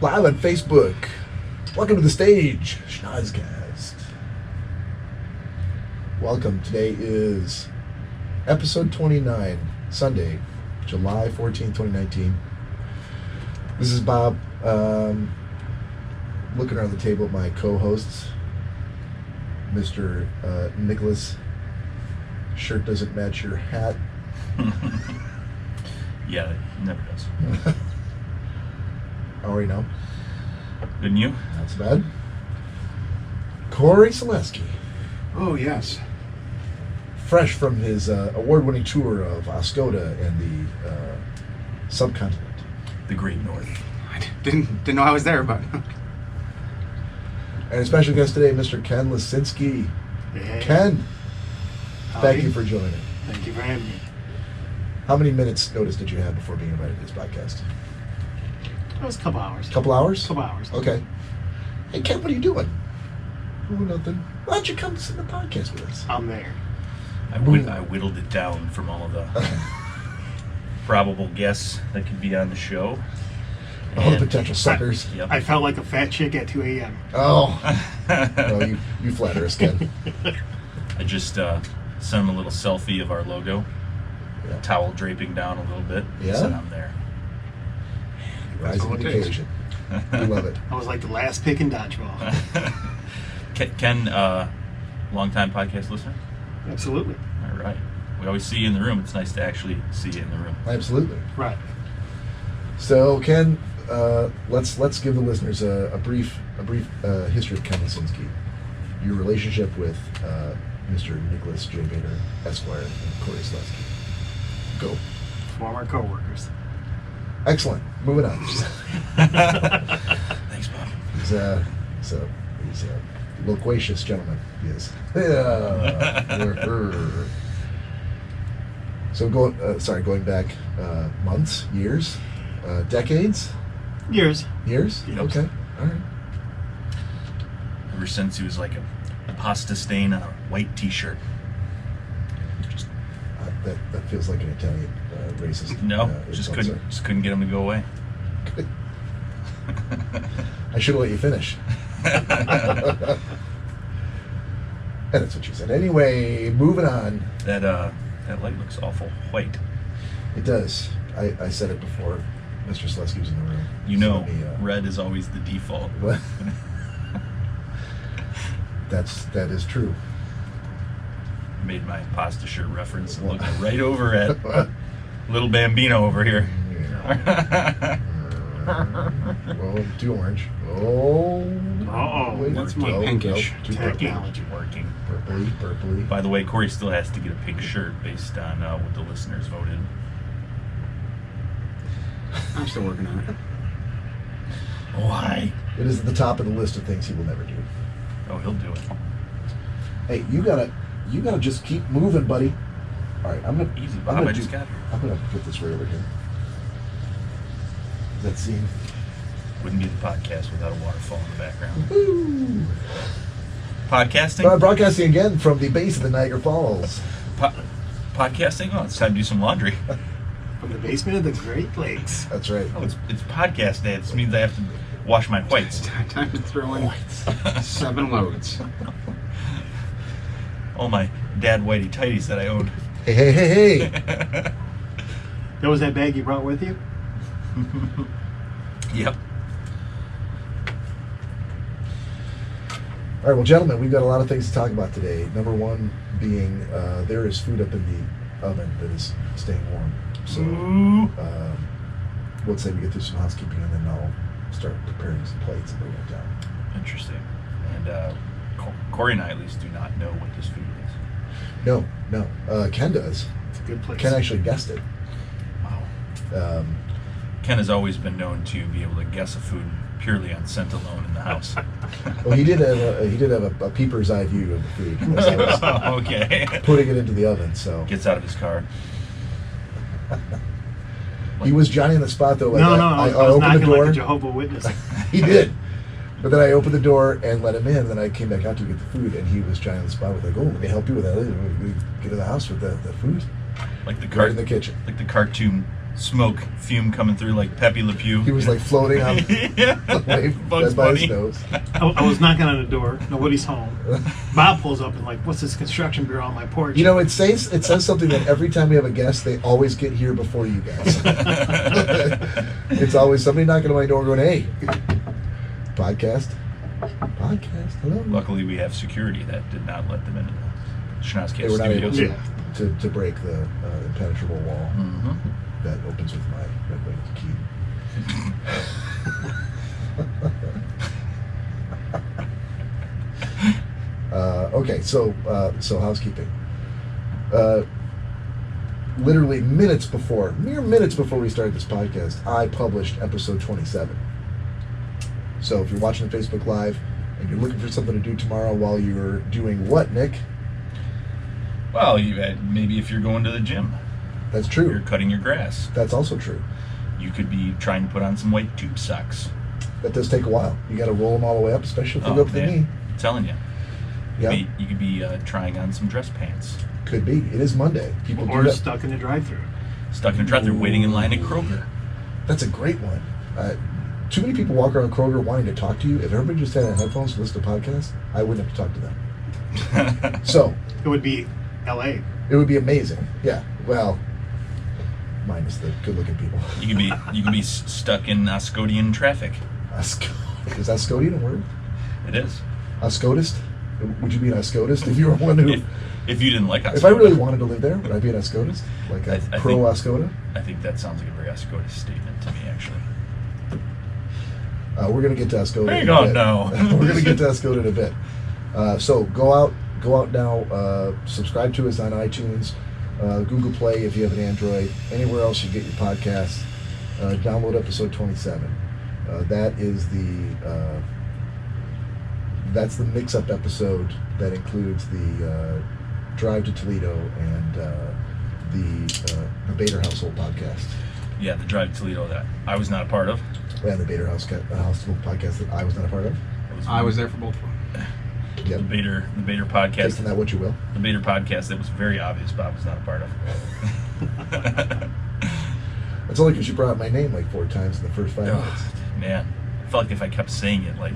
Live on Facebook. Welcome to the stage, Schnozzcast. Welcome. Today is episode 29, Sunday, July 14th, 2019. This is Bob. Looking around the table at my co-hosts, Mr. Nicholas. Shirt doesn't match your hat. Yeah, it never does. I already know. Didn't you? Not so bad. Cory Lecinski. Oh, yes. Fresh from his award-winning tour of Oscoda and the subcontinent. The Great North. I didn't know I was there, but... And a special guest today, Mr. Ken Lecinski. Hey. Ken, Howdy. thank you for joining. Thank you for having me. How many minutes notice did you have before being invited to this podcast? It was a couple hours. Couple hours? Couple hours. Okay. Hey, Ken, what are you doing? Oh, nothing. Why don't you come sit in the podcast with us? I'm there. I whittled it down from all of the probable guests that could be on the show. All the potential suckers. Yep. I felt like a fat chick at 2 a.m. Oh. No, you flatter us, Ken. I just sent him a little selfie of our logo. Yeah. Towel draping down a little bit. Yeah? Said I'm there. Rising to the occasion. We love it. I was like the last pick in dodgeball. Ken, longtime podcast listener? Absolutely. All right. We always see you in the room. It's nice to actually see you in the room. Absolutely. Right. So, Ken, let's give the listeners a brief history of Ken Lecinski, your relationship with Mr. Nicholas J. Bader, Esquire, and Cory Lecinski. Go. Former co-workers. Excellent. Moving on. Thanks, Bob. He's a loquacious gentleman. He is. So going back months, years, decades, Years. years. Yep. Okay. All right. Ever since he was like a pasta stain on a white T-shirt. Just That feels like an Italian racist. no, insult, just couldn't get him to go away. sir. I should have let you finish. And that's what you said. Anyway, moving on. That light looks awful white. It does. I said it before. Mr. Selesky was in the room. You know, So let me, red is always the default. that is true. Made my pasta shirt reference and looking right over at little Bambino over here. Well, too orange. Oh. Uh-oh, Wait, that's no, my pinkish no, too purpley. technology. Working. Purpley. By the way, Cory still has to get a pink shirt based on what the listeners voted. I'm still working on it. Why? It is at the top of the list of things he will never do. Oh, he'll do it. Hey, you gotta just keep moving, buddy. All right, I'm gonna Easy, I'm Bob. gonna I just got here. I'm gonna put this right over here. Does that seem? Wouldn't be the podcast without a waterfall in the background. Woo! Podcasting? Broadcasting again from the base of the Niagara Falls. Podcasting? Oh, it's time to do some laundry. From the basement of the Great Lakes. That's right. Oh, it's podcast day. This means I have to wash my whites. Time to throw in 7 loads. All my dad whitey tighties that I owned. Hey. That was that bag you brought with you? Yep. All right, well, gentlemen, we've got a lot of things to talk about today. Number one being there is food up in the oven that is staying warm. So let's say we get through some housekeeping and then I'll start preparing some plates and bring it down. Interesting. And Cory and I at least do not know what this food is. No. Ken does. It's a good place. Ken actually guessed it. Wow. Ken has always been known to be able to guess a food purely on scent alone in the house. Well, he did have a peeper's eye view of the food as I was Okay. putting it into the oven. So Gets out of his car. he was Johnny on the spot though. Like No, I I was opened the knocking door. like a Jehovah's Witness. He did. But then I opened the door and let him in, and then I came back out to get the food, and he was Johnny on the spot with like, oh, let me help you with that. We get to the house with the food. Like the Right in the kitchen. Like the cartoon smoke, fume coming through like Pepe Le Pew. He was like floating on yeah. the wave Bugs led by his Bunny. nose. I was knocking on the door. Nobody's home. Bob pulls up and like, what's this construction bureau on my porch? You know, it says something that every time we have a guest, they always get here before you guys. It's always somebody knocking on my door going, "Hey, podcast, hello." Luckily, we have security that did not let them into the Schnozzcast They were not able studios. to break the impenetrable wall Mm-hmm. that opens with my red wing key. Okay, so housekeeping. Literally mere minutes before we started this podcast, I published episode 27. So if you're watching the Facebook Live and you're looking for something to do tomorrow while you're doing what, Nick? Well, maybe if you're going to the gym, That's you're true. cutting your grass. That's also true. You could be trying to put on some white tube socks. That does take a while. You got to roll them all the way up, especially if they go up to the knee. I'm telling you. Yeah, You could be trying on some dress pants. could be. It is Monday. People do Or that. stuck in the drive-thru. Stuck in a truck, they're waiting in line at Kroger. That's a great one. Too many people walk around Kroger wanting to talk to you. If everybody just had headphones to listen to podcasts, I wouldn't have to talk to them. So It would be L.A. it would be amazing. Yeah. Well, minus the good-looking people. You could be stuck in Ascodian traffic. Is Ascodian a word? It is. Ascotist? Would you be an Ascotist if you were one who? If you didn't like Ascota. If I really wanted to live there, would I be an Ascotist? Like a I pro think- Ascota? I think that sounds like a very Ascota statement to me, actually. We're gonna get to Ascota. Hang in a on bit. now. We're gonna get to Ascota in a bit. So go out now. Subscribe to us on iTunes, Google Play if you have an Android, anywhere else you get your podcasts. Download episode 27. That's the mix-up episode that includes the drive to Toledo and the Bader Household podcast. Yeah, the Drive to Toledo that I was not a part of. And the Bader Household podcast that I was not a part of. It was I was there for both of them. Yep. the Bader Take podcast. from that what you will. The Bader podcast that was very obvious Bob was not a part of. It's only because you brought up my name like 4 times in the first 5 minutes. Man, I felt like if I kept saying it, like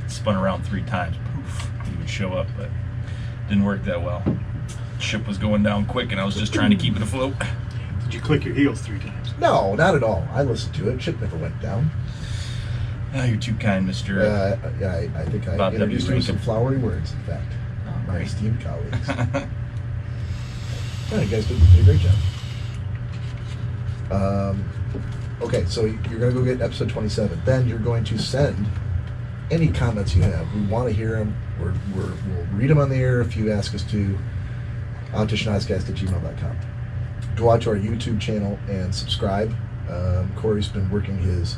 spun around 3 times, poof, he would show up, but didn't work that well. Ship was going down quick, and I was just trying to keep it afloat. Did you click your heels 3 times? No, not at all. I listened to it. Ship never went down. Oh, you're too kind, Mister. I think I Bob W. introduced you with some Rankin. flowery words, in fact. Oh, My great. esteemed colleagues. Yeah, you guys did a great job. Okay, so you're going to go get episode 27. Then you're going to send any comments you have. We want to hear them. We'll read them on the air if you ask us to. Out to schnozzcast@gmail.com. Go out to our YouTube channel and subscribe. Cory's been working his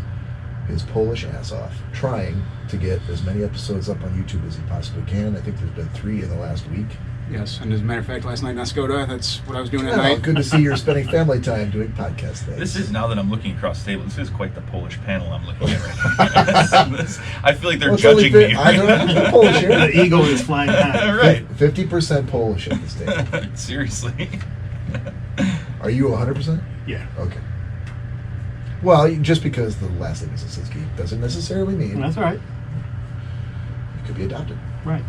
Polish ass off, trying to get as many episodes up on YouTube as he possibly can. I think there's been 3 in the last week. Yes, and as a matter of fact, last night in Ascota, that's what I was doing at Well, night. good to see you're spending family time doing podcast things. This is, now that I'm looking across the table, this is quite the Polish panel I'm looking at right now. I feel like they're Well, it's only judging me. I don't know. I'm Polish here. The eagle is flying high. Right. 50% Polish at this table. Seriously. Are you 100%? Yeah. Okay. Well, just because the last name is Lecinski doesn't necessarily mean That's all right. you could be adopted. Right.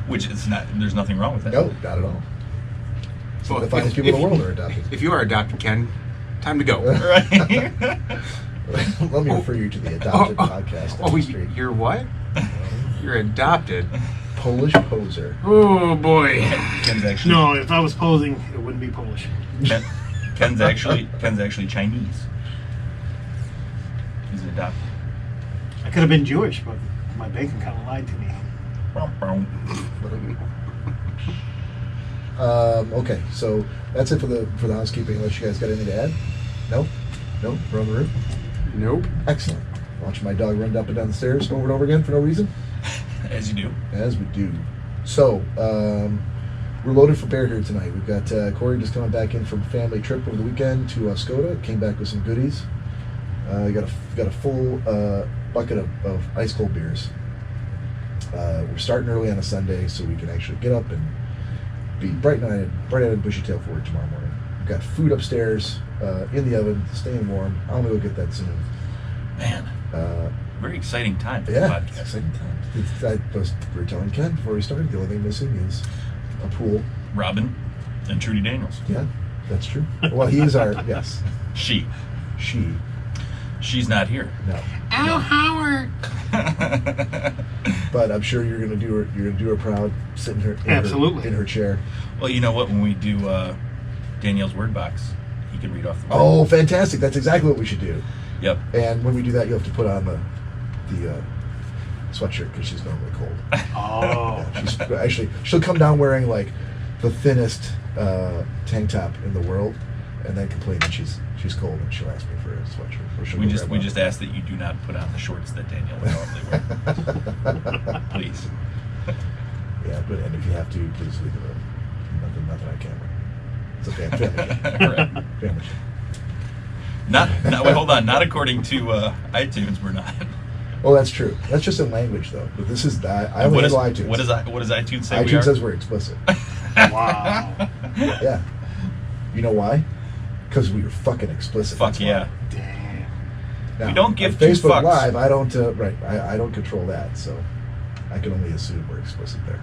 Which is not, there's nothing wrong with that. No, not at all. Some of the Well, finest if- people in the if- world are adopted. If you are adopted, Ken, time to go. Right? Let me refer you to the adopted podcast. Oh, industry. you're what? You're adopted. Polish poser. Oh boy. Ken's actually No, if I was posing, it wouldn't be Polish. Ken's actually Chinese. He's adopted. I could have been Jewish, but my bank account lied to me. Okay, so that's it for the housekeeping. Unless you guys got anything to add? No? No? We're on the roof? Nope. Excellent. Watch my dog run up and down the stairs over and over again for no reason? As you do. As we do. So, we're loaded for bear here tonight. We've got Cory just coming back in from a family trip over the weekend to Ascota. Came back with some goodies. Got a full bucket of ice cold beers. We're starting early on a Sunday so we can actually get up and be bright-eyed and bushy-tailed for work tomorrow morning. We've got food upstairs in the oven, staying warm. I'm gonna go get that soon. Man, very exciting time for Yeah, the podcast. exciting time. We were telling Ken before we started, the only thing missing is a pool. Robin and Trudy Daniels. Yeah, that's true. Well, he is our, yes, She. she's not here. No. Al Howard. But I'm sure you're gonna do her proud, sitting Absolutely. in her chair. Well, you know what? When we do Danielle's word box, he can read off the word. Oh, fantastic! That's exactly what we should do. Yep. And when we do that, you'll have to put on the sweatshirt because she's normally cold. Oh. Yeah, she'll come down wearing like the thinnest tank top in the world, and then complain that she's cold, and she'll ask me for a sweatshirt. Or she'll We go just grab we one. just ask that you do not put on the shorts that Danielle would normally wear. Please. Yeah, but and if you have to, please leave it. Nothing on camera. It's a family. Right. Family. Wait, hold on. Not according to iTunes, we're not. Well, that's true. That's just in language, though. But this is I only What handle does iTunes. what does iTunes say we iTunes are? says we're explicit. Wow. Yeah. You know why? Because we were fucking explicit. Fuck That's why. yeah. Damn. Now, We don't give on two Facebook fucks. Live, I don't. Right. I don't control that, so I can only assume we're explicit there.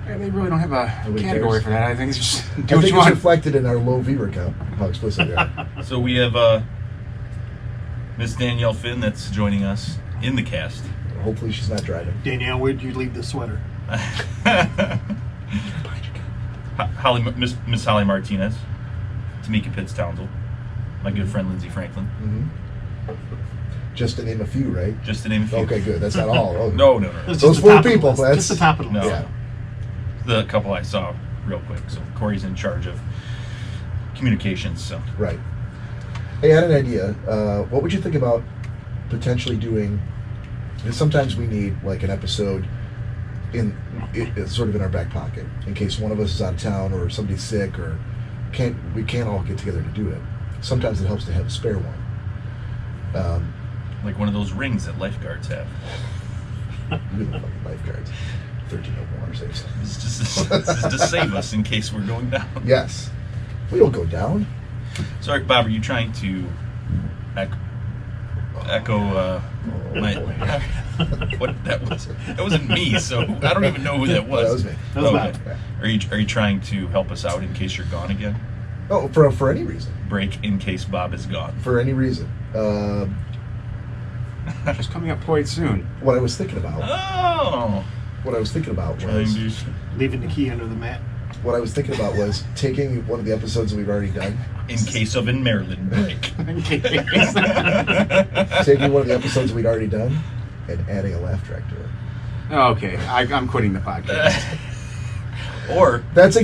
Yeah, they really don't have a Nobody category cares. for that. I think it's just I do what think you it's want. reflected in our low viewer count, how explicit they are. So we have Miss Danielle Finn that's joining us in the cast. Hopefully she's not driving. Danielle, where'd you leave the sweater? Miss Holly Martinez, Tamika Pitts Townsend, my good friend Lindsay Franklin. Mm-hmm. Just to name a few, right? Just to name a few. Okay, good. That's not all. Oh, No. It's Those just the four top of the people, list. that's- Just the top of the No. list. Yeah. The couple I saw real quick. So Cory's in charge of communications. So Right. Hey, I had an idea. What would you think about potentially doing? Because sometimes we need like an episode it's sort of in our back pocket in case one of us is out of town or somebody's sick or we can't all get together to do it. Sometimes it helps to have a spare one. like one of those rings that lifeguards have. You know, fucking lifeguards. 13 or more saves. This is to save us in case we're going down. Yes. We don't go down. Sorry, Bob, are you trying to echo my what that was? That wasn't me, so I don't even know who that was. That was me. That was Okay. Bob. Are you trying to help us out in case you're gone again? Oh, for any reason. Break in case Bob is gone. For any reason. Just coming up quite soon. What I was thinking about. Oh, What I was thinking about trying was. to Leaving the key under the mat. What I was thinking about was taking one of the episodes that we've already done, in case of in Maryland break. taking one of the episodes we'd already done, and adding a laugh track to it. Okay, I'm quitting the podcast. Or That's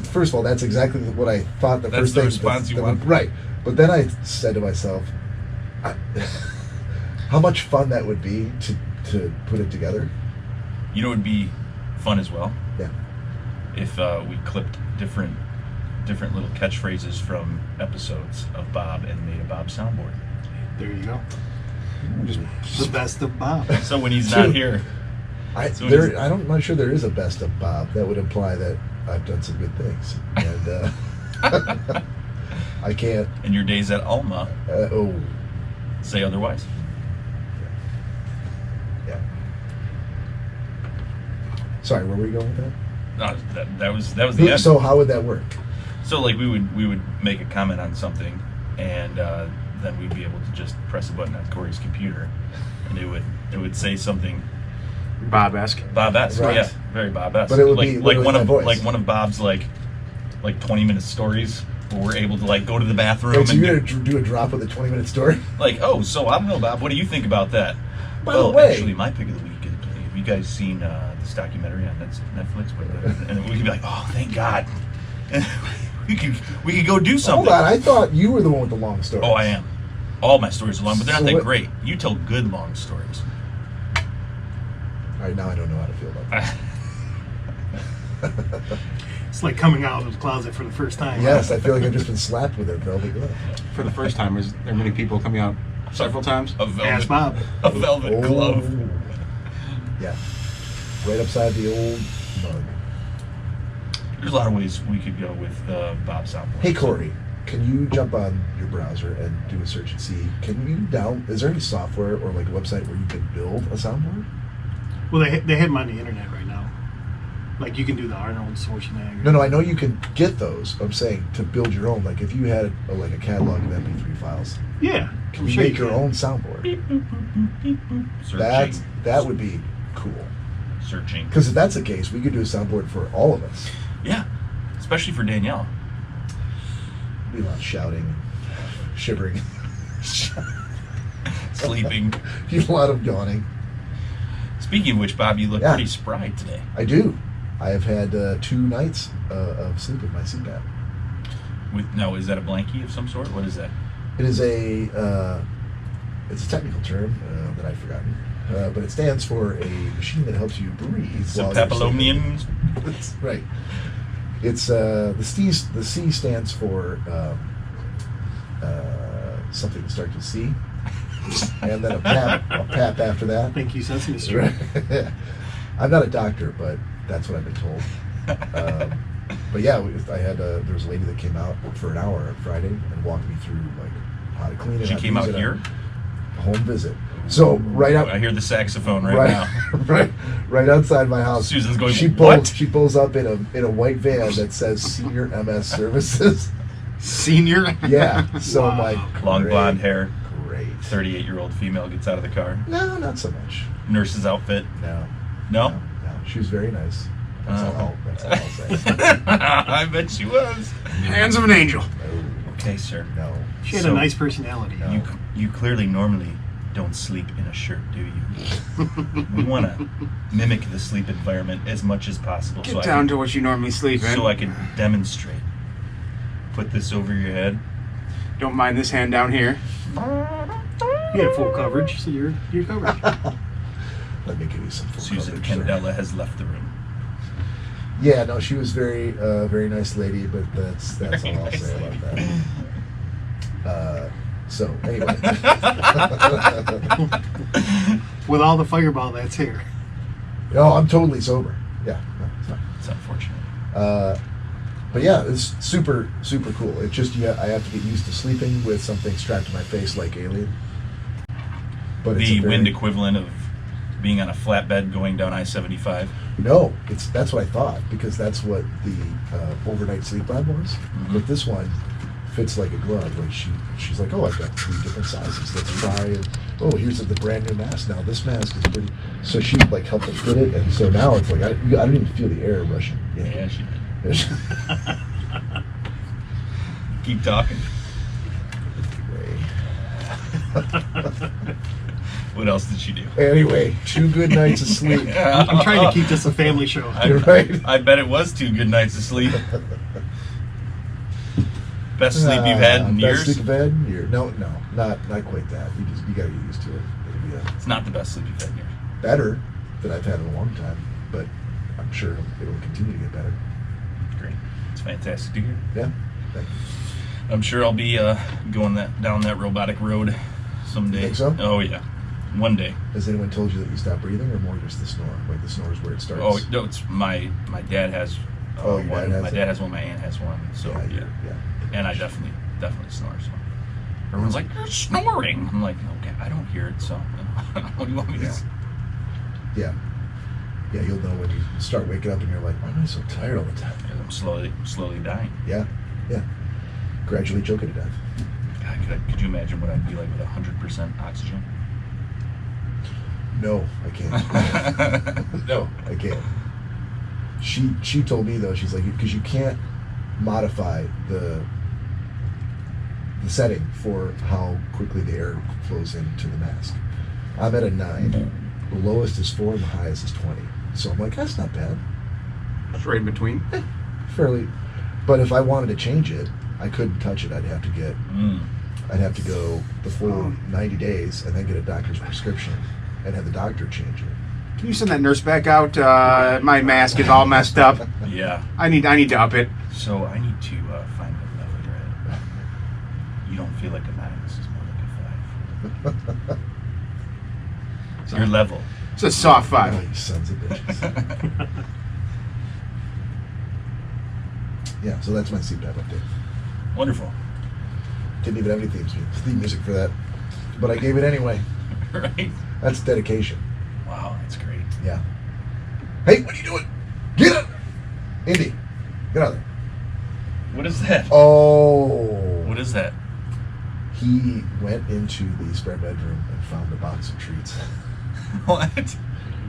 first of all, that's exactly what I thought. The That's first the thing response you want. right? But then I said to myself, how much fun that would be to put it together. you know, it would be fun as well Yeah. if we clipped different little catchphrases from episodes of Bob and made a Bob soundboard. There you go. Just The best of Bob. So when he's not here, So I'm not sure there is a best of Bob. That would imply that I've done some good things, and I can't. in your days at Alma, say otherwise. Yeah. Sorry, where were we going with that? No, that was the end. So how would that work? So like we would make a comment on something, and then we'd be able to just press a button on Cory's computer, and it would say something Bob-esque. Bob-esque. Right. Yeah, very Bob-esque. But it would like be like literally one my of voice. one of Bob's like 20-minute stories where we're able to like go to the bathroom Wait, so and you're gonna do a drop with a 20-minute story? like, oh, so I don't know, Bob, what do you think about that? By the way- actually, my pick of the week is, have you guys seen this documentary on Netflix? And we could be like, oh, thank God. we could go do something. Hold on, I thought you were the one with the long story. Oh, I am. All my stories are long, but they're not So that what- great. You tell good long stories. All right, now I don't know how to feel about that. It's like coming out of the closet for the first time. Yes, I feel like I've just been slapped with it, Velvet Glove. For the first time, is there many people coming out several times? A Ask velvet, Bob. a velvet glove. Yeah. Right upside the old mug. There's a lot of ways we could go with Bob's soundboard. Hey, Cory, can you jump on your browser and do a search and see, is there any software or like a website where you can build a soundboard? Well, they have them on the internet right now. Like you can do the Arnold Schwarzenegger. No, I know you can get those. I'm saying to build your own. Like if you had like a catalog of MP3 files, Yeah, can I'm you sure make you your can. own soundboard? Beep, boop, boop, boop, beep, boop. Searching. That would be cool. Searching. Because if that's the case, we could do a soundboard for all of us. Yeah, especially for Danielle. Be a lot of shouting, shivering, Sleeping. a lot of yawning. Speaking of which, Bob, you look Yeah. pretty spry today. I do. I have had 2 nights of sleep with my CPAP. Now, is that a blankie of some sort? What is that? It is it's a technical term that I've forgotten, but it stands for a machine that helps you breathe. Some while you're sleeping. Papillonian. That's right. It's the C stands for something that starts with C, and then a pap after that. Thank you, Sesame Street. Right. I'm not a doctor, but that's what I've been told. But yeah, there was a lady that came out for an hour on Friday and walked me through like how to clean it. She how to came use out it, here? a home visit. So right out, I hear the saxophone right now. right outside my house. Susan's going, She "What?" She pulls up in a white van that says Senior MS Services. Senior? Yeah. So I'm like, Long great, blonde hair. Great. 38-year-old female gets out of the car. No, not so much. Nurse's outfit. No. No? No. She was very nice. That's all I'll say. I bet she was. Hands of an angel. No. Okay, sir. No. She had So- a nice personality. No. You clearly normally don't sleep in a shirt, do you? We want to mimic the sleep environment as much as possible. Get down to what you normally sleep in. So I can demonstrate. Put this over your head. Don't mind this hand down here. You had full coverage, so you're covered. Let me give you some full Susan coverage, sir. Candela has left the room. Yeah, no, she was very nice lady, but that's Very all I'll nice say lady. about that. So anyway, With all the fireball that's here. no, I'm totally sober. Yeah, no, it's fine. It's unfortunate. But yeah, it's super cool. It's just I have to get used to sleeping with something strapped to my face like Alien. But it's The a very, wind equivalent of being on a flatbed going down I-75. No, that's what I thought because that's what the overnight sleep lab was. Mm-hmm. But this one fits like a glove. Like she's like, oh, I've got 3 different sizes. Let's try it. Oh, here's the brand new mask. Now this mask is pretty. So she like helped me fit it, and so now it's like I don't even feel the air rushing. Yeah, she did. Keep talking. What else did she do? Anyway, 2 good nights of sleep. I'm trying to keep this a family show. You're right. I bet it was 2 good nights of sleep. Best sleep you've had in Best years? sleep you've had in years? No, not quite that. You gotta get used to it. It'll be It's not the best sleep you've had in years. better than I've had in a long time, but I'm sure it'll continue to get better. Great. It's fantastic to hear. Yeah. Thank you. I'm sure I'll be going down that robotic road someday. Think so? Oh, yeah. One day. Has anyone told you that you stop breathing, or more just the snore? Like the snore is where it starts. Oh, no, it's my dad has Oh, your one. dad has My it? dad has one, my aunt has one. So, yeah. And I definitely snore. So everyone's like, "You're snoring." I'm like, okay, I don't hear it. So what do you want me to Yeah. do? Yeah. Yeah, you'll know when you start waking up and you're like, why am I so tired all the time? I'm slowly dying. Yeah. Yeah. Gradually choking to death. God, could you imagine what I'd be like with 100% oxygen? No, I can't. No, I can't. She told me though, she's like, because you can't modify the setting for how quickly the air flows into the mask. I'm at a 9. The lowest is 4 and the highest is 20. So I'm like, that's not bad. It's right in between. Fairly. But if I wanted to change it, I couldn't touch it. I'd have to go the full 90 days and then get a doctor's prescription and have the doctor change it. Can you send that nurse back out? My mask is all messed up. Yeah. I need to up it. So I need to find a level you're at. You don't feel like a 9. This is more like a 5. Your level. It's a soft Oh, 5. you sons of bitches. Yeah, so that's my CPAP update. Wonderful. Didn't even have any theme music for that, but I gave it anyway. Right? That's dedication. Wow, that's great. Yeah. Hey, what are you doing? Get up! Indy, get out of there. What is that? Oh. What is that? He went into the spare bedroom and found a box of treats. What?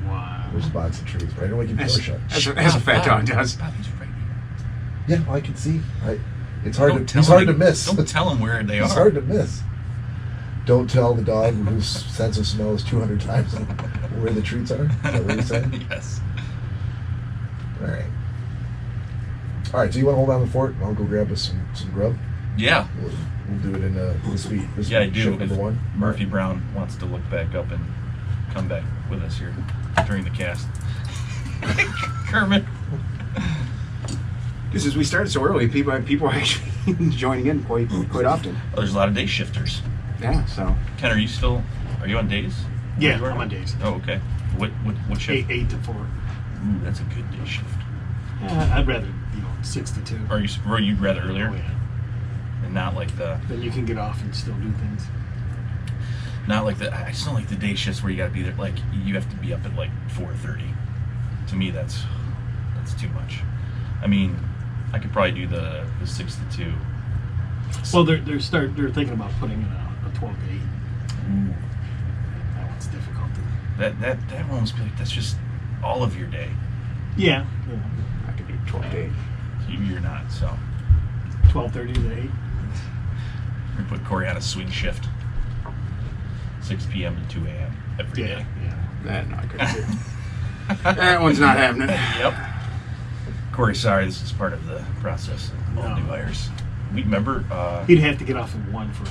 Wow. There's a box of treats, but I don't want to keep the door shut. As a fat dog does. Bobby's right here. Yeah, well, I can see. It's hard Don't to. tell He's hard him- to miss. Don't tell him where they It's are. hard to miss. Don't tell the dog whose sense of smell is 200 times where the treats are. Is that what you're saying? Yes. All right. All right. So you want to hold down the fort? I'll go grab us some grub. Yeah. We'll do it in this week. This Yeah, I week, do. shift number If one. Murphy Brown wants to look back up and come back with us here during the cast. Kermit. Just as we started so early, people are actually joining in quite often. Oh, there's a lot of day shifters. Yeah, so Ken, are you on days? Yeah, You are? I'm on days. Oh, okay. What shift? 8 to 4. Ooh, that's a good day shift. I'd rather 6 to 2. Or you'd rather earlier? Oh, yeah. And not like the Then you can get off and still do things. I just don't like the day shifts where you gotta be there, like you have to be up at like 4:30. To me that's too much. I mean, I could probably do the 6 to 2. Well, they're thinking about putting in a 12 to 8. Ooh, That one's difficult. that one must be like, that's just all of your day. Yeah. I could do 12 to 8. You're not, so 12:30 to 8. we put Cory on a swing shift. 6 p.m. to 2 a.m. every day. Yeah. No, I couldn't do. That one's not happening. Yep. Cory, sorry, this is part of the process of all No. new hires. We remember. He'd have to get off at 1 for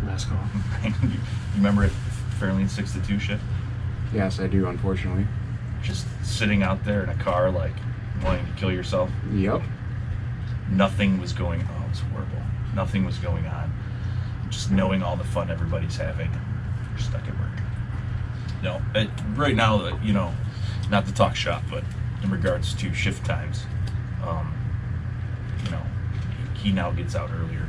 last call. you remember if Fairlene's 6 to 2 shift? Yes, I do, unfortunately. Just sitting out there in a car, like wanting to kill yourself. Yep. Nothing was going. Oh, it was horrible. Nothing was going on. Just knowing all the fun everybody's having. You're stuck at work. No, right now, not to talk shop, but in regards to shift times, he now gets out earlier.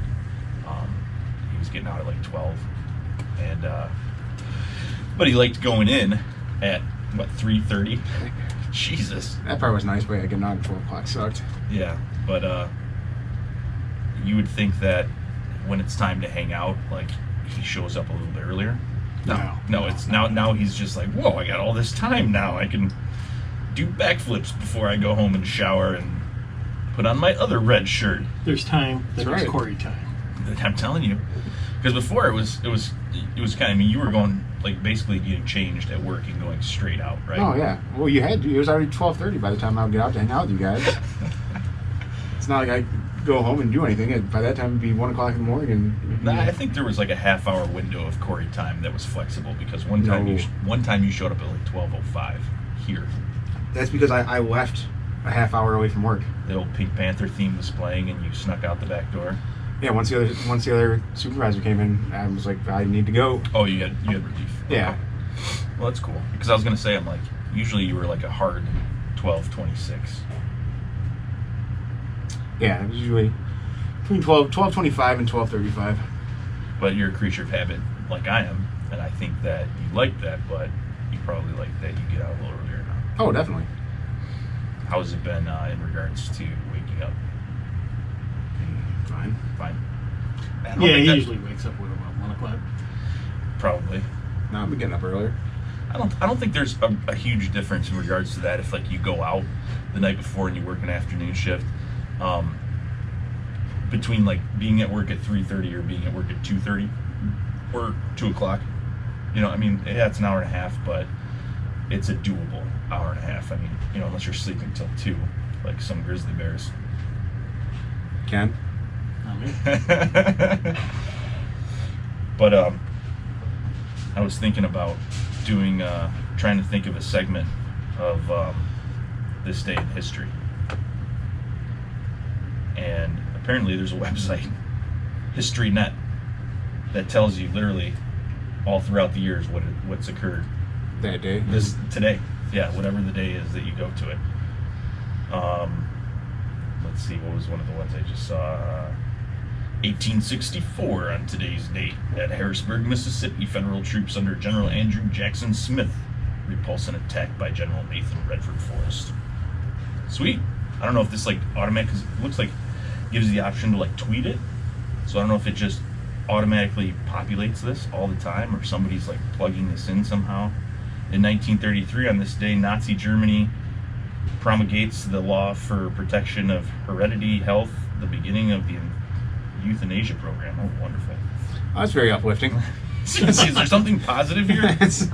He was getting out at like 12, and but he liked going in at what 3:30. Jesus. That part was nice, but yeah, getting out at 12 o'clock sucked. Yeah, but you would think that when it's time to hang out, like he shows up a little bit earlier. No, it's now he's just like, whoa, I got all this time now. I can do backflips before I go home and shower and put on my other red shirt. There's time. That's There's right. Cory time. I'm telling you, because before it was kind of, I mean, you were going like basically getting changed at work and going straight out, right? Oh yeah. Well, it was already 12:30 by the time I would get out to hang out with you guys. It's not like I go home and do anything. By that time, it'd be 1 o'clock in the morning. And Nah, I think there was like a half-hour window of Cory time that was flexible because one time No. you showed up at like 12:05 here. That's because I left a half hour away from work. The old Pink Panther theme was playing, and you snuck out the back door. Yeah, once the other supervisor came in, I was like, I need to go. Oh, you had relief. Yeah. Okay. Well, that's cool because I was gonna say I'm like usually you were like a hard 12:26. Yeah, it was usually between 12:25 and 12:35. But you're a creature of habit like I am, and I think that you like that, but you probably like that you get out a little earlier now. Oh, definitely. How has it been in regards to waking up? Fine. Fine. I don't Yeah, think he that- usually wakes up with about 1 o'clock. Probably. No, I'll be getting up earlier. I don't think there's a huge difference in regards to that if like you go out the night before and you work an afternoon shift, between like being at work at 3:30 or being at work at 2:30 or 2 o'clock. I mean, yeah, it's an hour and a half, but it's a doable hour and a half. I mean, unless you're sleeping till 2, like some grizzly bears. Ken? Not me. But I was thinking about doing, trying to think of a segment of this day in history. And apparently there's a website, History.net, that tells you literally all throughout the years what's occurred. That day? Today. Yeah, whatever the day is that you go to it. let's see, what was one of the ones I just saw? 1864 on today's date. At Harrisburg, Mississippi, federal troops under General Andrew Jackson Smith repulse an attack by General Nathan Redford Forrest. Sweet. I don't know if this like automatic, because it looks like it gives you the option to like tweet it. So I don't know if it just automatically populates this all the time, or somebody's like plugging this in somehow. In 1933, on this day, Nazi Germany promulgates the law for protection of heredity health, the beginning of the euthanasia program. Oh, wonderful. Oh, that's very uplifting. Seriously, is there something positive here?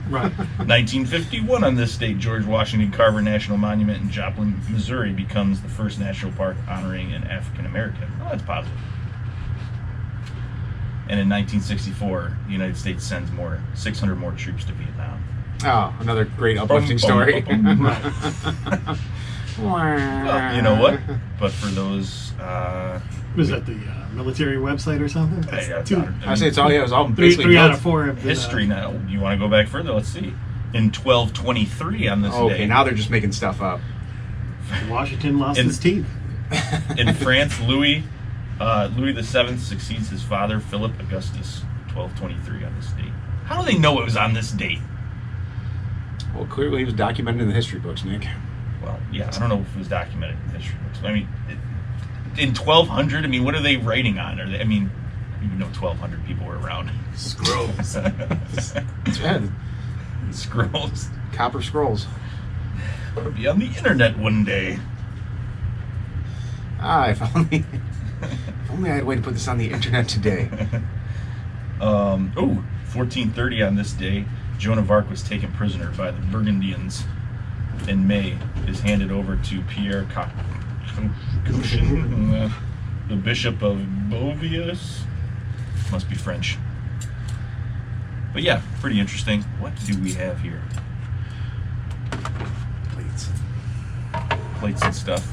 Right. 1951, on this date, George Washington Carver National Monument in Joplin, Missouri becomes the first national park honoring an African American. Oh, that's positive. And in 1964, the United States sends 600 more troops to Vietnam. Oh, another great uplifting story. Well, you know what? But for those, Was that the military website or something? I say it's all. Yeah, it was all basically three out of four have been, history now. You want to go back further? Let's see. In 1223, on this day. Okay, now they're just making stuff up. Washington lost his teeth. In France, Louis VII succeeds his father, Philip Augustus, 1223 on this date. How do they know it was on this date? Well, clearly it was documented in the history books, Nick. Well, yeah, I don't know if it was documented in the history books. I mean, in 1200, I mean, what are they writing on? Are they? I mean, even though 1200 people were around. Scrolls. That's right. Scrolls. Copper scrolls. It'll be on the internet one day. If only I had a way to put this on the internet today. 1430 on this day, Joan of Arc was taken prisoner by the Burgundians. In May, is handed over to Pierre Cauchon, the Bishop of Beauvais. Must be French. But yeah, pretty interesting. What do we have here? Plates and stuff.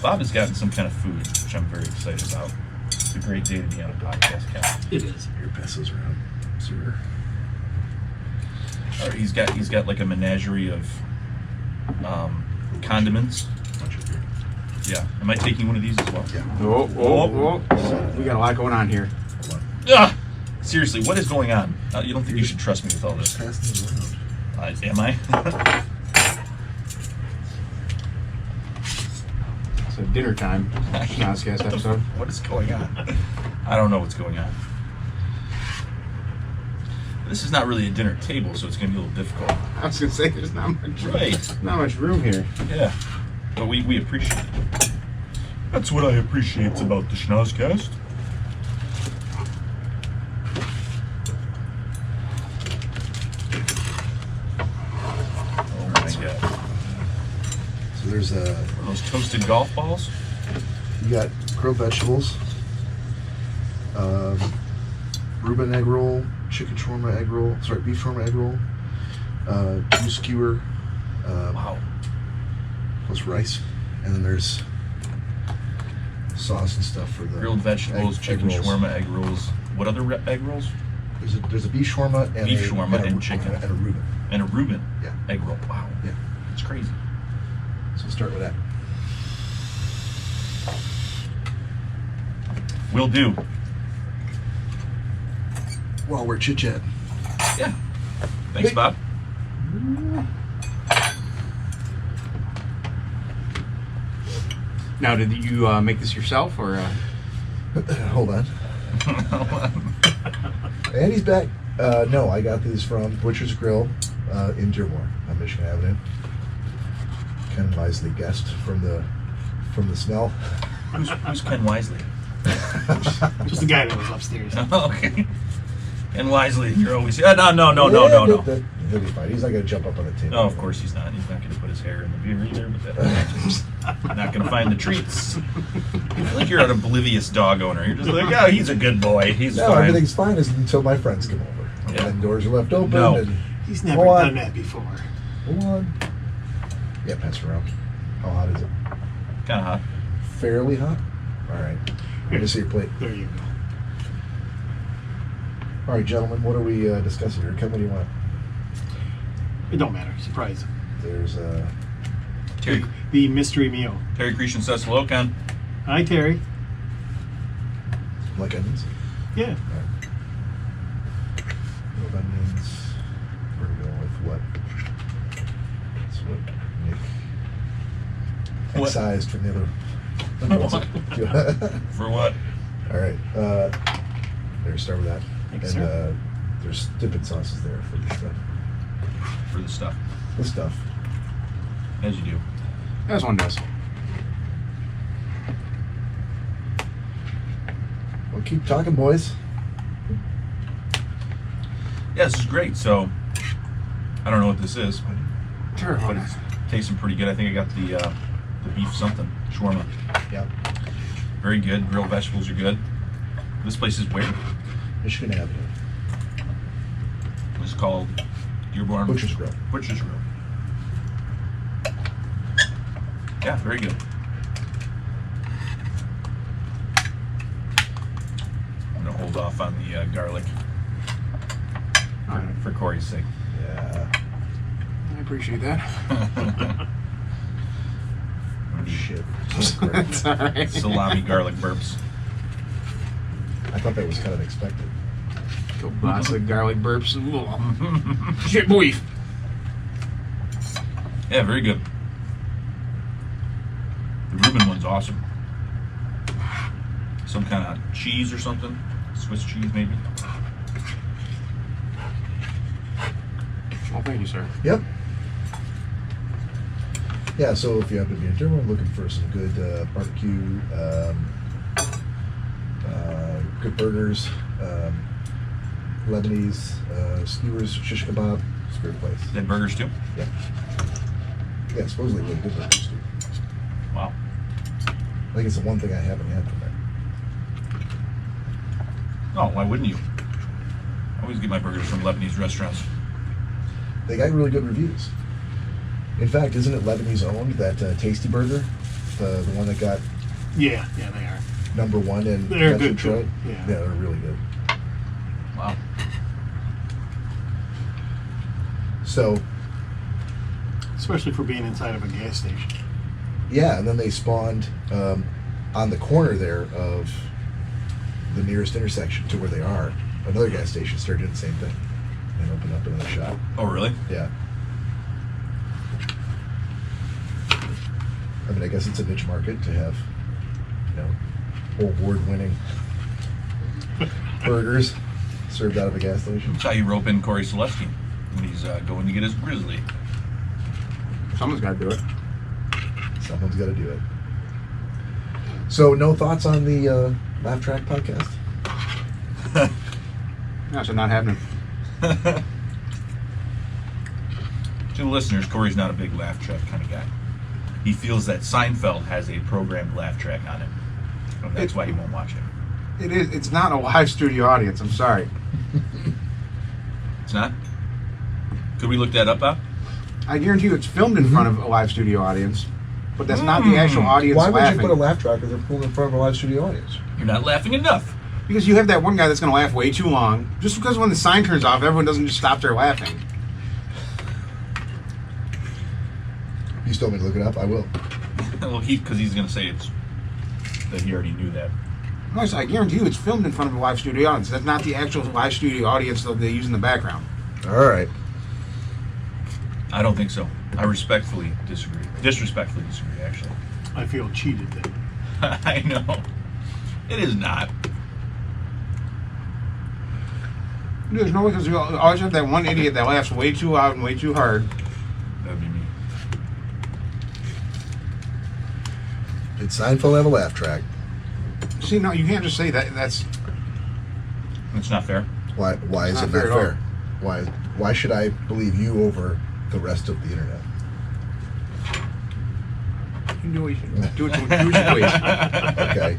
Bob has gotten some kind of food, which I'm very excited about. It's a great day to be on a podcast, Ken. It is. Your pass those around, sir. All right, he's got like a menagerie of condiments. Yeah. Am I taking one of these as well? Yeah. Oh. We got a lot going on here. Seriously, what is going on? You don't think you should trust me with all this? Pass these around. Am I? It's a dinner time Schnozzcast episode. What is going on? I don't know what's going on. This is not really a dinner table, so it's going to be a little difficult. I was going to say, there's not much, Right. not much room here. Yeah. But we appreciate it. That's what I appreciate about the Schnozzcast. Oh my god. So there's Those toasted golf balls? you got grilled vegetables, Reuben egg roll, chicken shawarma egg roll, beef shawarma egg roll, goose skewer, Wow. plus rice, and then there's sauce and stuff for the Grilled vegetables, chicken rolls. shawarma, egg rolls. What other egg rolls? There's a beef shawarma and Beef shawarma and chicken. and a Reuben. And a Reuben Yeah. egg roll. Wow. Yeah. That's crazy. So we'll start with that. Will do. While we're chit chatting. Yeah. Thanks, Bob. Now, did you make this yourself, or? Hold on. And he's back. No, I got these from Butcher's Grill in Dearborn on Michigan Avenue. Ken Wisely guest from the smell. Who's Ken Wisely? Just the guy that was upstairs. Okay. Ken Wisely, you're always... no. He'll be fine. He's not going to jump up on the table. No, of course he's not. He's not going to put his hair in the beer either, but that's not going to find the treats. I feel like you're an oblivious dog owner. You're just like, oh, he's a good boy. He's No, fine. everything's fine until my friends come over. Yeah. And then doors are left open. No. And He's never Hold on. done that before. hold on. Yeah, pass it around. How hot is it? Kind of hot. Fairly hot? All right. Let me see your plate. There you go. All right, gentlemen, what are we discussing here? Ken, what do you want? It don't matter. Surprise. There's Terry The mystery meal. Creation says hello, Ken. Hi, Terry. Like onions? Yeah. No onions. We're going with what? That's what Nick What? excised from the other. For what? All right. There, start with that. Thanks, and sir. there's dipping sauces there for the stuff. For the stuff. The stuff. As you do. As one does. Well, keep talking, boys. Yeah, this is great. So, I don't know what this is, Sure. but it's tasting pretty good. I think I got the beef something, shawarma. Yeah. Very good. Grilled vegetables are good. This place is where? Michigan Avenue. It's called Dearborn Butcher's Grill. Butcher's Grill. Yeah, very good. I'm gonna hold off on the garlic All right. for Cory's sake. Yeah. I appreciate that. Oh, shit. It's all right. Salami garlic burps. I thought that was kind of expected. Kielbasa, garlic burps. Shit, boy. Yeah, very good. The Reuben one's awesome. Some kind of cheese or something. Swiss cheese, maybe. Well, thank you, sir. Yep. Yeah, so if you happen to be in Dearborn looking for some good barbecue, good burgers, Lebanese skewers, shish kebab, it's a great place. Then burgers too. Yeah. Yeah, supposedly really good burgers too. Wow. I think it's the one thing I haven't had from there. Oh, why wouldn't you? I always get my burgers from Lebanese restaurants. They got really good reviews. In fact, isn't it Lebanese owned, that Tasty Burger? The one that got Yeah, they are. #1 in They're Metro good, too. Detroit? Yeah. They're really good. Wow. So, Especially for being inside of a gas station. yeah, and then they spawned on the corner there of the nearest intersection to where they are. Another gas station started doing the same thing and opened up another shop. Oh, really? Yeah. I mean, I guess it's a niche market to have, award-winning burgers served out of a gas station. That's how you rope in Cory Celestine when he's going to get his grizzly. Someone's got to do it. Someone's got to do it. So, no thoughts on the Laugh Track podcast? No, so not happening. To the listeners, Cory's not a big laugh track kind of guy. He feels that Seinfeld has a programmed laugh track on it. And that's why he won't watch it. It is. It's not a live studio audience. I'm sorry. It's not? Could we look that up, Bob? I guarantee you, it's filmed in front of a live studio audience, but that's not the actual audience Why would laughing. you put a laugh track if they're pulled in front of a live studio audience? You're not laughing enough. Because you have that one guy that's going to laugh way too long. Just because when the sign turns off, everyone doesn't just stop there laughing. You still want me to look it up? I will. Well, because he's going to say it's that he already knew that. No, I guarantee you, it's filmed in front of a live studio audience. That's not the actual live studio audience that they use in the background. All right. I don't think so. I respectfully disagree. Disrespectfully disagree, actually. I feel cheated then. I know. It is not. There's no way, because you always have that one idiot that laughs way too loud and way too hard. That would be me. Did Seinfeld have a laugh track? See, no, you can't just say that. That's It's not fair. Why is it not fair? Why should I believe you over the rest of the internet? you do what you do. Do what you please. Okay.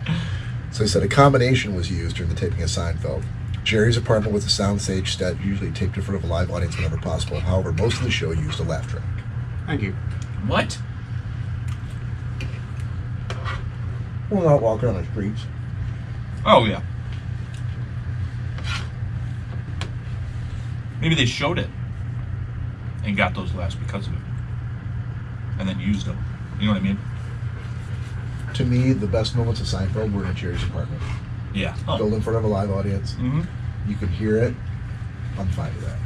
So he said a combination was used during the taping of Seinfeld. Jerry's apartment was a soundstage set, usually taped in front of a live audience whenever possible. However, most of the show used a laugh track. Thank you. What? Well, not walking on the streets. Oh, yeah. Maybe they showed it and got those laughs because of it. And then used them. You know what I mean? to me, the best moments of Seinfeld were in Jerry's apartment. Yeah. Built in front of a live audience. Mm-hmm. You could hear it. I'm fine with that.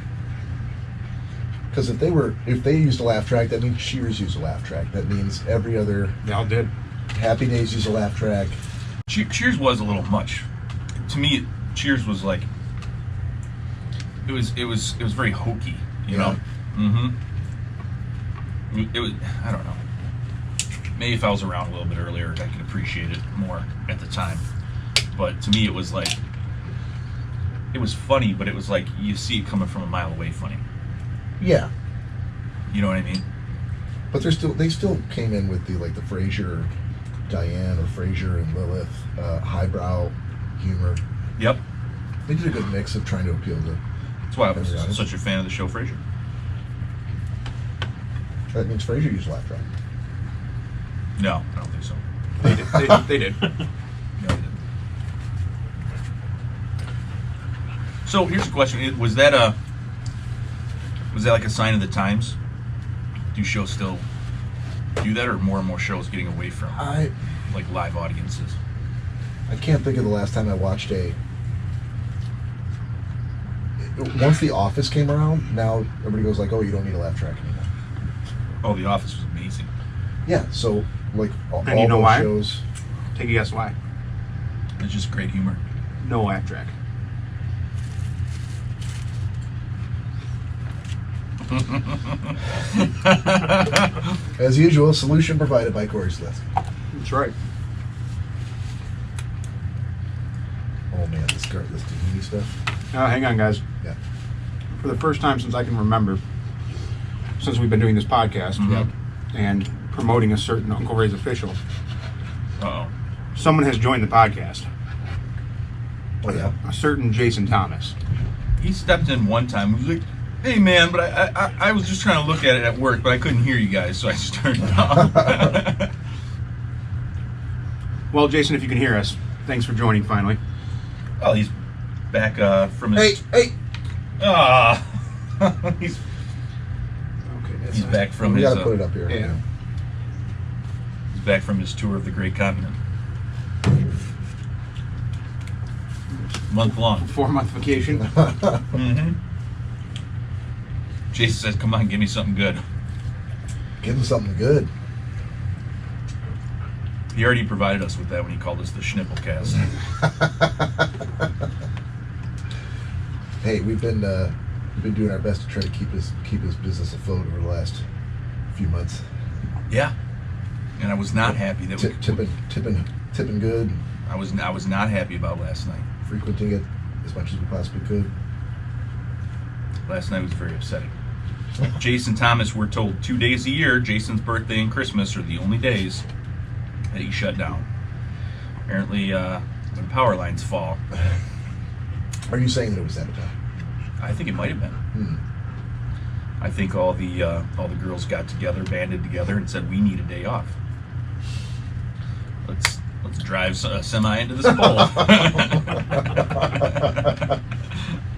Because if they used a laugh track, that means Cheers used a laugh track. That means every other They all did. Happy Days used a laugh track. Cheers was a little much. To me, Cheers was like it was very hokey, you know. Mm-hmm. It was, I don't know. Maybe if I was around a little bit earlier, I could appreciate it more at the time. But to me, it was like it was funny, but it was like you see it coming from a mile away funny. Yeah. You know what I mean? But they still came in with the Frasier, Diane, or Frasier and Lilith highbrow humor. Yep. They did a good mix of trying to appeal to. That's why I was such a fan of the show Frasier. That means Frasier used a laugh track. No, I don't think so. They did. They did. No, they didn't. So here's a question: was that like a sign of the times? Do shows still do that, or more and more shows getting away from like live audiences? I can't think of the last time I watched once The Office came around, now everybody goes like, oh, you don't need a laugh track anymore. Oh, The Office was amazing. Yeah, so like all And you know those why? shows. Take a guess why. It's just great humor. No laugh track. As usual, solution provided by Cory Schnozzcast. That's right. Oh man, this Tahini stuff. Hang on, guys. Yeah. For the first time since I can remember, since we've been doing this podcast and promoting a certain Uncle Ray's official, Uh-oh. someone has joined the podcast. Oh yeah. A certain Jason Thomas. He stepped in one time. He was like, hey man, but I was just trying to look at it at work, but I couldn't hear you guys, so I just turned it off. Well, Jason, if you can hear us, thanks for joining finally. Well, he's back from his... Hey! Ah! He's Okay, back from We his... gotta put it up here. yeah. He's back from his tour of the Great Continent. Month long. 4-month vacation. Mm-hmm. Jason says, come on, give me something good. Give him something good. He already provided us with that when he called us the Schnozzcast. Hey, we've been doing our best to try to keep his business afloat over the last few months. Yeah. And I was not happy that Tipping good, I was not happy about last night. frequenting it as much as we possibly could. Last night was very upsetting. Jason Thomas, we're told 2 days a year, Jason's birthday and Christmas are the only days that he shut down. Apparently, when power lines fall, Are you saying that it was sabotage? I think it might have been. I think all the girls got together, banded together, and said, "We need a day off. Let's drive a semi into this pole."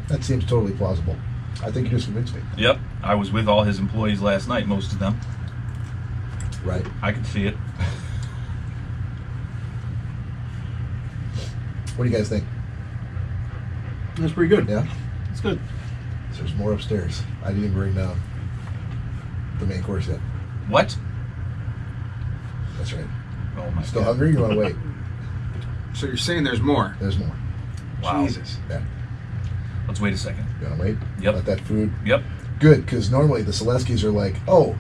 That seems totally plausible. I think you just convinced me. Yep, I was with all his employees last night, most of them. Right. I could see it. What do you guys think? That's pretty good. Yeah? It's good. There's more upstairs. I didn't even bring down the main course yet. What? That's right. Oh my Still God. hungry? You want to wait? So you're saying there's more? There's more. Wow. Jesus. Yeah. Let's wait a second. You want to wait? Yep. Let that food. Yep. Good, because normally the Seleskis are like, oh,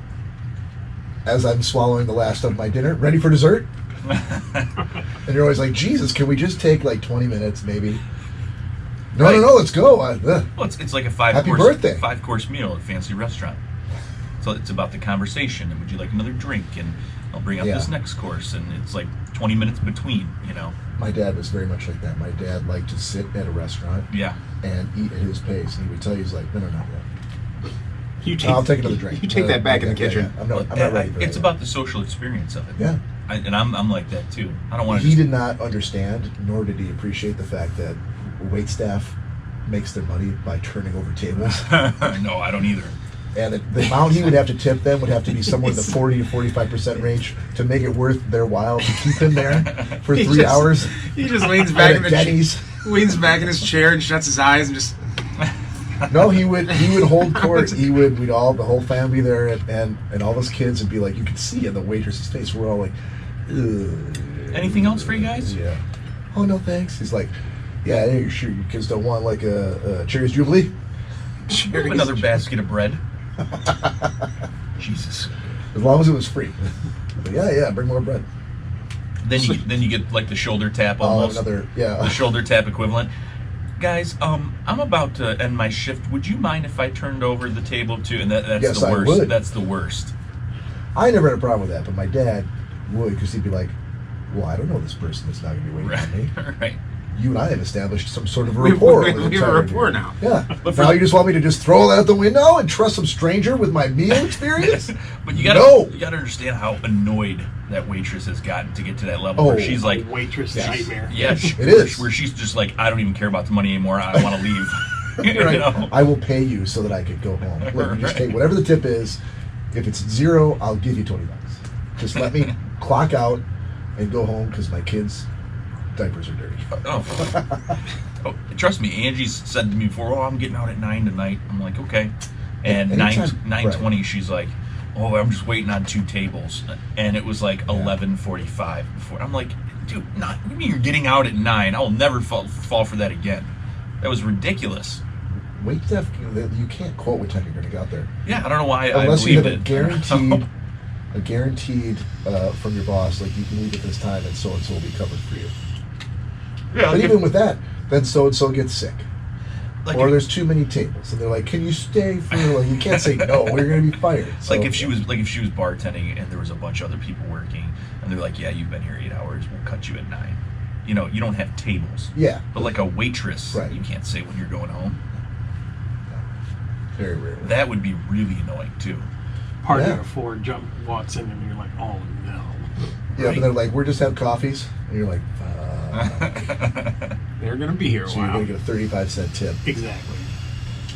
as I'm swallowing the last of my dinner, ready for dessert? And you're always like, Jesus, can we just take like 20 minutes maybe? No, Right. no, let's go. Well, it's like a Happy birthday. 5-course meal at a fancy restaurant. So it's about the conversation, and would you like another drink? And I'll bring up this next course, and it's like 20 minutes between, you know. My dad was very much like that. My dad liked to sit at a restaurant Yeah. and eat at his pace. And he would tell you, he's like, no, not yet. You I'll take another drink. You take that back in the kitchen. I'm not ready for that It's yet. about the social experience of it. Yeah. And I'm like that too. I don't want to. He did not understand, nor did he appreciate the fact that wait staff makes their money by turning over tables. No, I don't either. And the amount he would have to tip them would have to be somewhere in the 40 to 45% range to make it worth their while to keep him there for 3 hours. He just leans back in At Denny's. leans back in his chair and shuts his eyes and just. No, he would hold court. We'd all, the whole family there, and all those kids would be like, you could see in the waitress's face, we're all like, ugh. Anything else for you guys? Yeah. Oh, no, thanks. He's like, yeah, you sure you kids don't want like a Cherries Jubilee? Another basket of bread. Jesus. As long as it was free. But yeah, bring more bread. Then you get like the shoulder tap Oh, almost. the Shoulder tap equivalent. Guys, I'm about to end my shift. Would you mind if I turned over the table too? And that's Yes, the I worst. would. That's the worst. I never had a problem with that, but my dad would, because he'd be like, well, I don't know this person that's not going to be waiting on me. Right. You and I have established some sort of rapport. We have a rapport now. Yeah. But Now you just want me to just throw that out the window and trust some stranger with my meal experience? But you gotta understand how annoyed that waitress has gotten to get to that level where she's like, waitress Yes. nightmare. yeah, It is. where she's just like, I don't even care about the money anymore. I want to leave. You Right. know? I will pay you so that I can go home. Look, you just take whatever the tip is. If it's $0, I'll give you $20. Just let me clock out and go home because my kids' diapers are dirty. Oh, trust me, Angie's said to me before, I'm getting out at 9 tonight. I'm like, okay. And Anytime- 9:20, she's like, I'm just waiting on 2 tables. And it was like 11:45 before. I'm like, dude, what do you mean you're getting out at 9? I'll never fall for that again. That was ridiculous. Wait, Steph, you can't quote what time you're going to get out there. Yeah, I don't know why Unless I you believed have it. a guaranteed from your boss, like you can leave at this time and so will be covered for you. Yeah, But even with that, then so and so gets sick. like Or if- there's too many tables, and they're like, "Can you stay for?" Like, you can't say no. We're going to be fired. So, Like if she was bartending and there was a bunch of other people working and they're like, yeah, you've been here 8 hours, we'll cut you at 9. You know, you don't have tables. Yeah, But like a waitress, Right. you can't say when you're going home. very rarely. That would be really annoying too. Party Yeah. of 4 walks in and you're like, oh no. Yeah, Right. but they're like, "We're just have coffees," and you're like, They're gonna be here a so you're while. going to get a 35-cent tip. Exactly.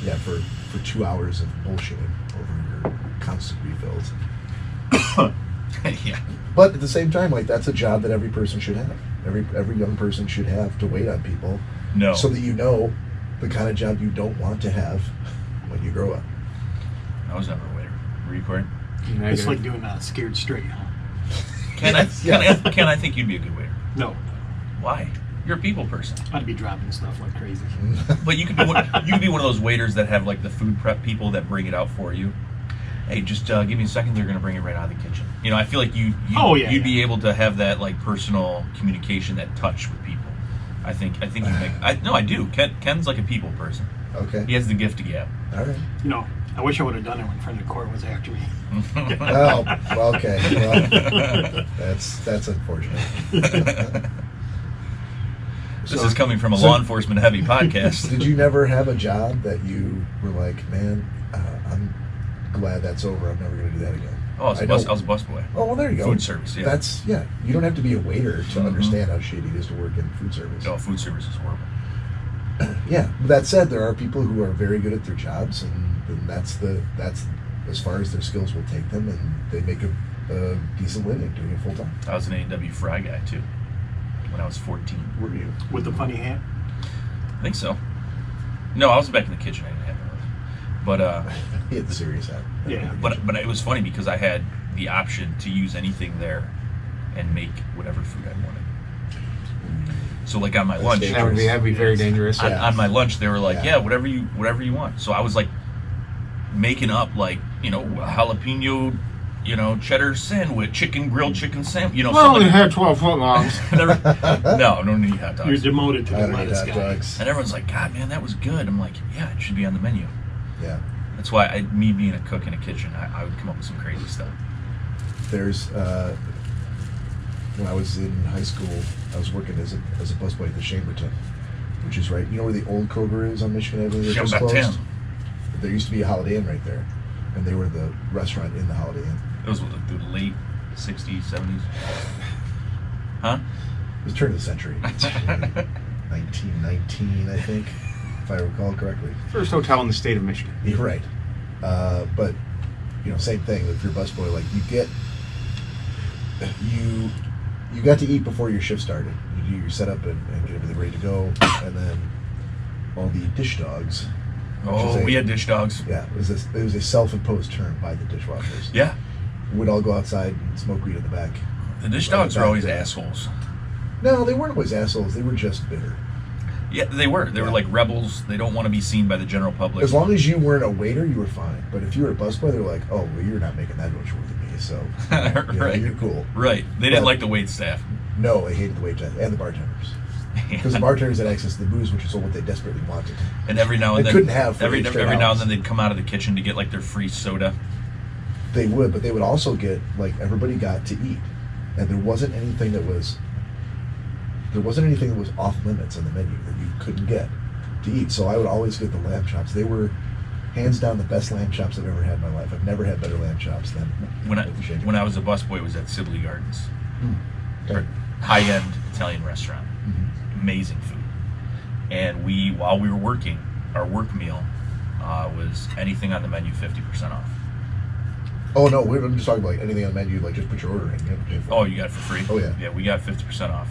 Yeah, for 2 hours of bullshitting over your constant refills. Yeah. But at the same time, like that's a job that every person should have. Every young person should have to wait on people. No. So that you know the kind of job you don't want to have when you grow up. I was never a waiter. Were you, Cory? It's like doing Scared Straight, huh? Ken, I think you'd be a good waiter. No. Why? You're a people person. I'd be dropping stuff like crazy. But you could be one of those waiters that have like the food prep people that bring it out for you. Hey, just give me a second. They're gonna bring it right out of the kitchen. You know, I feel like you'd be able to have that like personal communication, that touch with people. I think you make. I do. Ken's like a people person. Okay. He has the gift of gab. All right. You know, I wish I would have done it when friend of court was after me. Oh, well, okay. Well, that's unfortunate. This is coming from a law enforcement heavy podcast. Did you never have a job that you were like, man, I'm glad that's over. I'm never going to do that again? Oh, I was a busboy. Oh, well, there you go. Food service, yeah. You don't have to be a waiter to understand how shitty it is to work in food service. No, food service is horrible. Yeah. With that said, there are people who are very good at their jobs, and that's as far as their skills will take them, and they make a decent living doing it full time. I was an A&W fry guy too when I was 14. Were you? With the funny hat. I think so. No, I was back in the kitchen. I didn't have it. But He had the serious hat. Yeah. but it was funny because I had the option to use anything there and make whatever food I wanted. So like on my lunch, dangerous. That'd be very dangerous. on, Yeah. on my lunch they were like, Yeah. yeah, whatever you want. So I was like making up like, you know, jalapeno, you know, cheddar sandwich, grilled chicken sandwich, you know, Well, something. it had 12 foot longs. No need hot You're dogs. demoted to I the don't need lettuce hot guy. dogs. And everyone's like, God, man, that was good. I'm like, yeah, it should be on the menu. Yeah. That's why me being a cook in a kitchen, I would come up with some crazy stuff. There's when I was in high school, I was working as a busboy at the Chamberton, which is right. You know where the old Kroger is on Michigan Avenue? That just Chamberton. closed? There used to be a Holiday Inn right there, and they were the restaurant in the Holiday Inn. It was the late 60s, 70s. Huh? It was turn of the century. 1919, I think, if I recall correctly. First hotel in the state of Michigan. You're right. But same thing. If you're a busboy, like you got to eat before your shift started. You do your setup and get everything ready to go, and then all the dish dogs. We had dish dogs. Yeah, it was a self-imposed term by the dishwashers. Yeah. We'd all go outside and smoke weed in the back. The dish dogs are always assholes. No, they weren't always assholes. They were just bitter. Yeah, they were. They were like rebels. They don't want to be seen by the general public. As long as you weren't a waiter, you were fine. But if you were a busboy, they were like, "Oh, well, you're not making that much worth of me, so right. you're cool." Right. They didn't like the wait staff. No, they hated the wait staff and the bartenders. Because the bartenders had access to the booze, which is what they desperately wanted. And every now and they then, couldn't have every now and then they'd come out of the kitchen to get like their free soda. They would, but they would also get everybody got to eat, and there wasn't anything that was off limits on the menu that you couldn't get to eat. So I would always get the lamb chops. They were hands down the best lamb chops I've ever had in my life. I've never had better lamb chops than when I was a busboy. It was at Sibley Gardens, Okay. high-end Italian restaurant, amazing food. And while we were working, our work meal was anything on the menu 50% off. Oh no, we're just talking about anything on the menu. Just put your order in. You have to pay for it. Oh, you got it for free? Oh yeah. Yeah, we got 50% off,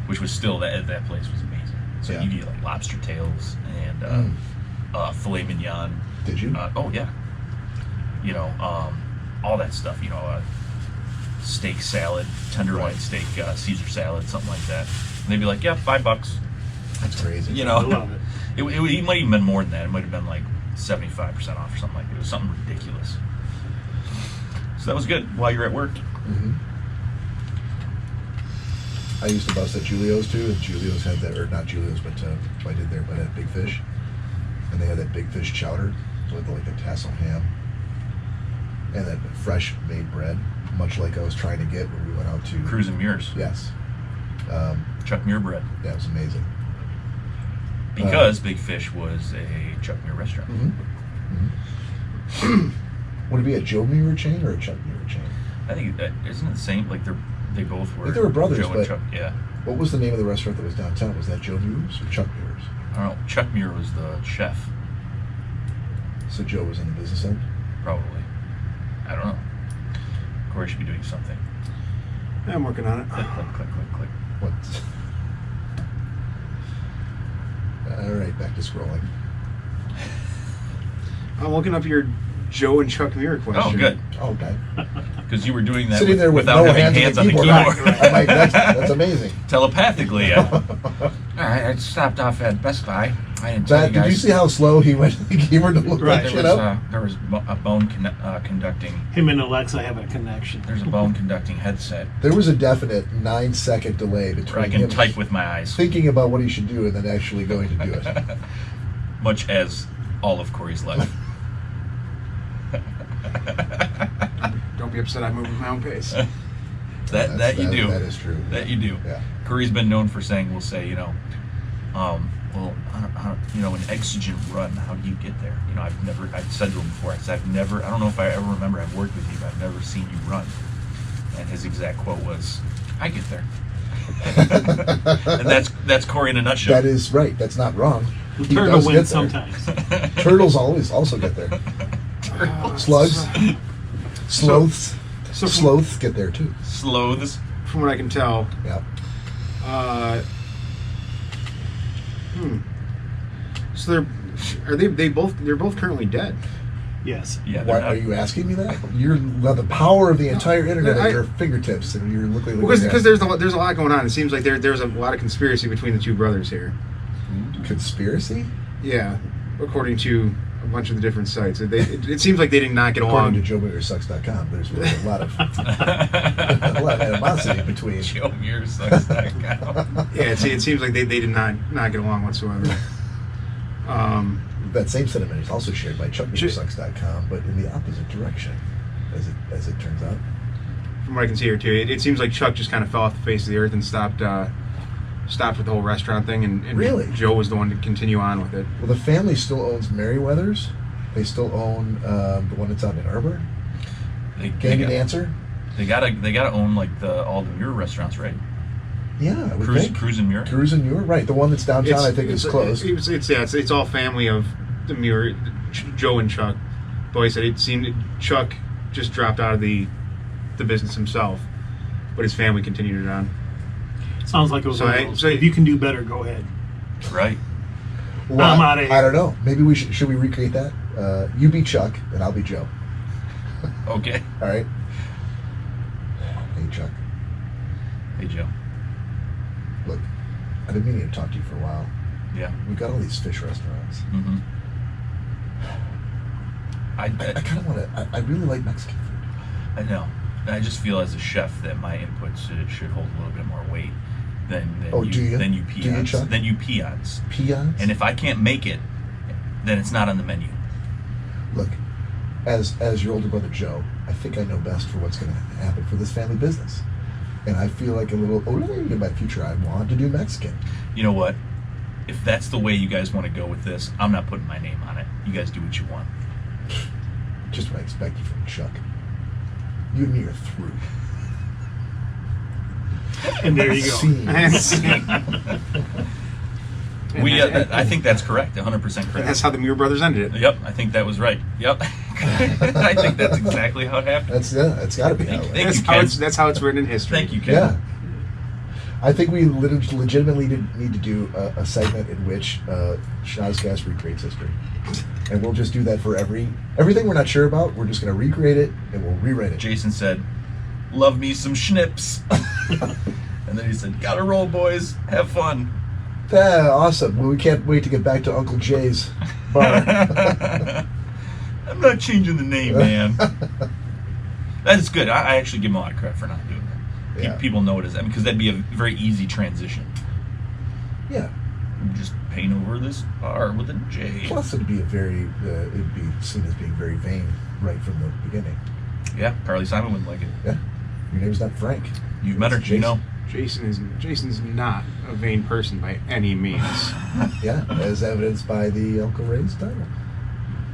which was still that place was amazing. So Yeah. you get like lobster tails and filet mignon. Did you? Oh yeah. All that stuff. Steak salad, tenderloin steak, Caesar salad, something like that. And they'd be like, "Yeah, $5." That's crazy. I love it. It might even been more than that. It might have been like 75% off or something like that. It was something ridiculous. So that was good while you're at work. I used to bust at Julio's too, and Julio's had that, or not Julio's, but I did there, but at Big Fish, and they had that Big Fish chowder with like the tassel ham and that fresh made bread, much like I was trying to get when we went out to Cruise and Muir's. Yes. Chuck Muir bread. Yeah, it was amazing. Because Big Fish was a Chuck Muir restaurant. Would it be a Joe Muir chain or a Chuck Muir chain? I think isn't it the same? Like they both were. I think they were brothers, Joe and but Chuck. Yeah. What was the name of the restaurant that was downtown? Was that Joe Muir's or Chuck Muir's? I don't know. Chuck Muir was the chef, So Joe was in the business end? probably. I don't know. Cory should be doing something. Yeah, I'm working on it. Click, click, click, click, click. What? All right, back to scrolling. I'm looking up your Joe and Chuck Muir question. Oh, good. Okay. Because you were doing that Sitting there with without no having hands hands on the keyboard. I'm like, that's amazing. Telepathically, yeah. All right, I stopped off at Best Buy. I didn't tell That, you did guys. you see how slow he went to the keyboard to look that shit up? There was a bone conducting. Him and Alexa have a connection. There's a bone conducting headset There was a definite 9-second delay where I between can him type with my eyes, thinking about what he should do and then actually going to do it. much as all of Cory's life. Don't be upset I move at my own pace. That you do. That is true. That you do. Yeah. Cory's been known for saying, we'll say, an exigent run, how do you get there? I've said to him before, I said, I don't know if I ever remember I've worked with you, but I've never seen you run. And his exact quote was, I get there. And that's Cory in a nutshell. That is right. That's not wrong. He Turtle does get wins there. sometimes. Turtles always also get there. Slugs, sloths, So from, sloths get there too. Sloths. from what I can tell, Yeah. So they're both currently dead. Yes. Yeah, Why are you asking me that? You're the power of the entire internet at your fingertips, and you're looking. Because there's a lot going on. It seems like there's a lot of conspiracy between the two brothers here. conspiracy. Yeah, according to a bunch of the different sites, it seems like they did not get According along. to JoeMillerSucks.com, there's really a lot of animosity between. JoeMillerSucks.com. Yeah, it seems like they did not get along whatsoever. That same sentiment is also shared by ChuckMillerSucks.com, but in the opposite direction, as it turns out. From what I can see here too, it seems like Chuck just kind of fell off the face of the earth and stopped with the whole restaurant thing, and Really? Joe was the one to continue on with it. Well, the family still owns Merriweather's. They still own the one that's out in Ann Arbor. Candy Dancer. They gotta own like all the Muir restaurants, right? Yeah, I would Cruise think. and Muir. Cruise and Muir, right? The one that's downtown, I think, is closed. It's all family of the Muir, Joe and Chuck. Boy said it seemed Chuck just dropped out of the business himself, but his family continued it on. Sounds like it was So one I- of those. so- If you can do better, go ahead. Right. Well, I'm outta here. I don't know. Maybe should we recreate that? You be Chuck and I'll be Joe. Okay. All right. Hey Chuck, Hey, Joe. look, I've been meaning to talk to you for a while. Yeah. We've got all these fish restaurants. Mm-hmm. I kind of want to. I really like Mexican food. I know. I just feel as a chef that my input should hold a little bit more weight than Oh, do you? than you Do you, peons. Chuck? Than you peons. Peons. And if I can't make it, then it's not on the menu. Look, as your older brother Joe, I think I know best for what's going to happen for this family business. And I feel like a little in my future, I want to do Mexican. You know what? If that's the way you guys want to go with this, I'm not putting my name on it. You guys do what you want. Just what I expected from Chuck. You and me are through. And there you go. Scene. I think that's correct. 100% correct. And that's how the Muir brothers ended it. Yep, I think that was right. Yep. I think that's exactly how it happened. It's got to be that way. Thank That's you, how Ken. that's how it's written in history. Thank you, Ken. Yeah. I think we legitimately need to do a segment in which Schnozzcast recreates history. And we'll just do that for everything we're not sure about, we're just going to recreate it and we'll rewrite it. Jason said, "Love me some schnips." And then he said, "Gotta roll, boys. Have fun." Yeah, awesome. Well, we can't wait to get back to Uncle Jay's bar. I'm not changing the name, man. That is good. I actually give him a lot of credit for not doing that. Yeah. People know it as, because that'd be a very easy transition. Yeah. Just paint over this R with a J. Plus, it'd be it'd be seen as being very vain right from the beginning. Yeah, Carly Simon wouldn't like it. Yeah. Your name's not Frank. You've met her, It's you know. Jason's not a vain person by any means. Yeah, as evidenced by the Uncle Ray's title.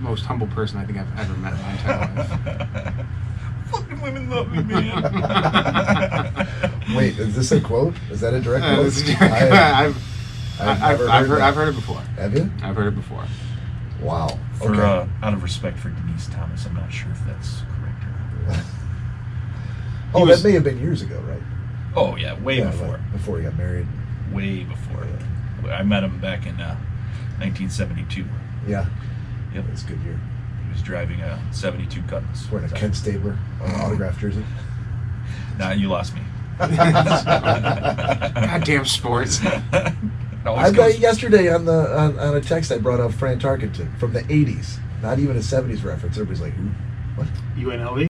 Most humble person I think I've ever met in my entire life. Fucking women love me, man. Wait, is this a quote? Is that a direct quote? This is- I've I've heard it before. Have you? I've heard it before. Wow. For Okay. out of respect for Denise Thomas, I'm not sure if that's correct or not. Oh, was- that may have been years ago, right? Oh yeah, way Yeah, before. like before he got married. Way before. I met him back in 1972. Yeah. Yep. That's a good year. He was driving a 72 Cutlass. Wearing a Ken Stabler autographed jersey. Nah, you lost me. Goddamn sports. I bet yesterday on a text I brought up Fran Tarkenton from the '80s. Not even a '70s reference. Everybody's like, "Who? What?" UNLV?